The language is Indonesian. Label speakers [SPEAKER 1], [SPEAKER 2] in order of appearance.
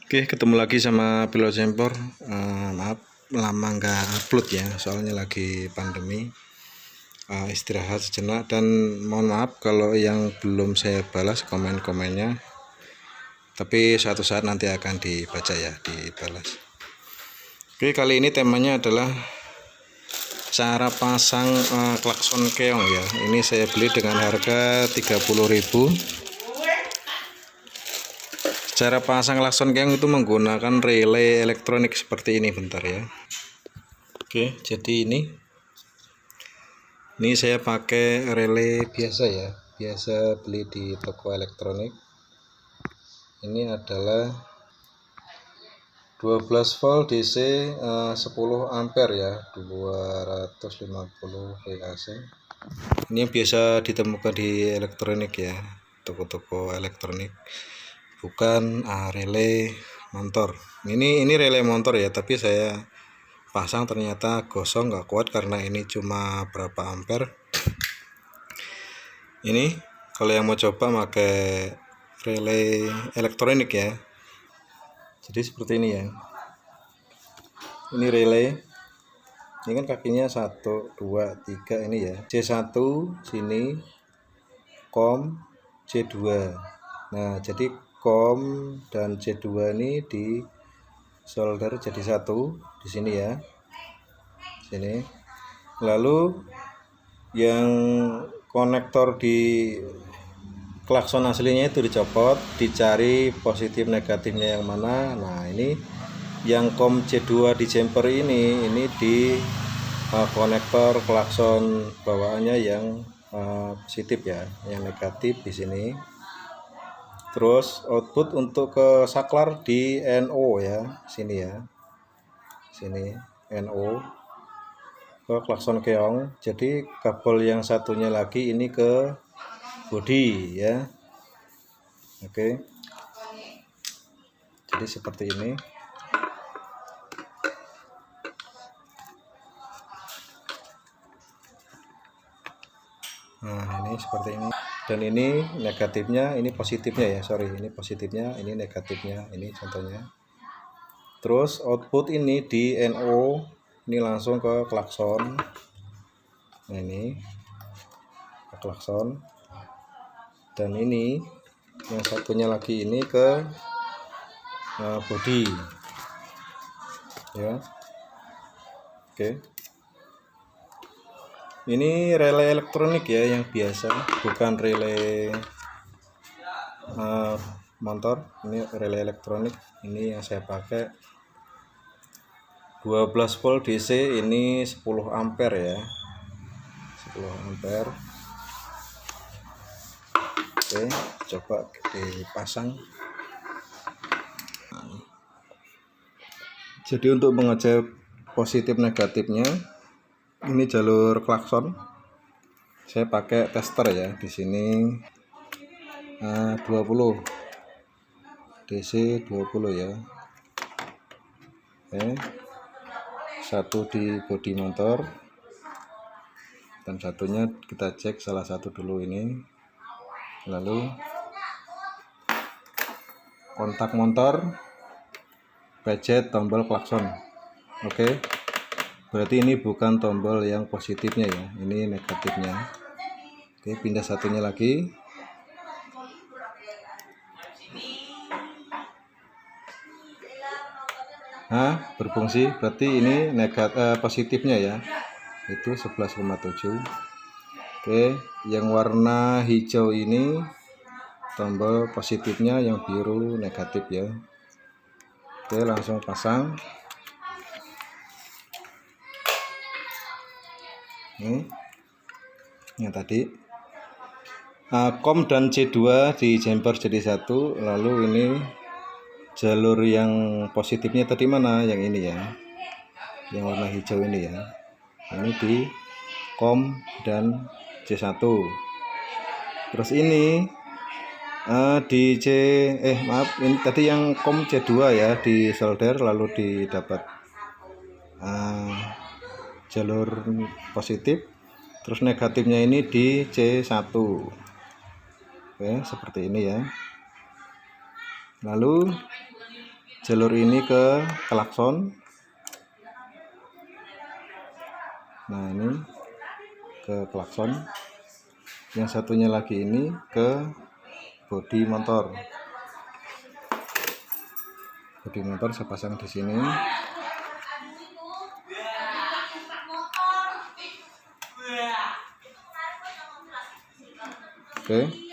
[SPEAKER 1] Oke, ketemu lagi sama Pilot Sempor. Maaf lama nggak upload ya, soalnya lagi pandemi. Istirahat sejenak dan mohon maaf kalau yang belum saya balas komen-komennya. Tapi suatu saat nanti akan dibaca ya, dibalas. Oke, kali ini temanya adalah cara pasang klakson keong ya. Ini saya beli dengan harga 30.000. Cara pasang klakson keong itu menggunakan relay elektronik seperti ini, bentar ya. Oke, jadi ini saya pakai relay biasa ya, biasa beli di toko elektronik. Ini adalah 12 volt DC 10 ampere ya, 250 VAC. Ini yang biasa ditemukan di elektronik ya, toko-toko elektronik. Bukan relay motor. Ini relay motor ya, tapi saya pasang ternyata gosong, nggak kuat karena ini cuma berapa ampere. Ini kalau yang mau coba pakai relay elektronik ya, jadi seperti ini ya. Ini relay, ini kan kakinya 1 2 3 ini ya, C1 sini, COM C2. Nah, jadi COM dan C2 ini di solder jadi satu di sini ya, sini. Lalu yang konektor di klakson aslinya itu dicopot, dicari positif negatifnya yang mana. Nah, ini yang COM C2 di jumper ini di konektor klakson bawaannya yang positif ya, yang negatif di sini. Terus output untuk ke saklar di NO ya, sini ya, sini NO ke klakson keong. Jadi kabel yang satunya lagi ini ke bodi ya. Oke, jadi seperti ini. Nah, ini seperti ini. Dan ini negatifnya, ini positifnya ya, sorry, ini positifnya, ini negatifnya, ini contohnya. Terus output ini di NO, ini langsung ke klakson. Nah, ini ke klakson. Dan ini yang satunya lagi ini ke bodi ya. Oke, ini relay elektronik ya, yang biasa, bukan relay motor. Ini relay elektronik, ini yang saya pakai 12 volt DC, ini 10 ampere ya, 10 ampere. Oke, coba dipasang. Jadi untuk mengecek positif negatifnya, ini jalur klakson saya pakai tester ya. Di sini 20 DC 20 ya. Oke, satu di bodi motor dan satunya kita cek salah satu dulu ini. Lalu kontak motor, pencet tombol klakson. Oke, berarti ini bukan tombol yang positifnya ya, ini negatifnya. Oke, pindah satunya lagi. Nah, berfungsi, berarti ini positifnya ya, itu 11,7. Oke, yang warna hijau ini tombol positifnya, yang biru negatif ya. Oke, langsung pasang. Ini yang tadi COM dan C2 di jumper jadi satu. Lalu ini jalur yang positifnya tadi mana, yang ini ya, yang warna hijau ini ya, ini di COM dan C1. Terus ini di ini tadi yang COM C2 ya, di solder lalu didapat jalur positif. Terus negatifnya ini di C1. Oke, seperti ini ya. Lalu jalur ini ke klakson. Nah, ini ke klakson. Yang satunya lagi ini ke bodi motor. Bodi motor saya pasang di sini. Oke.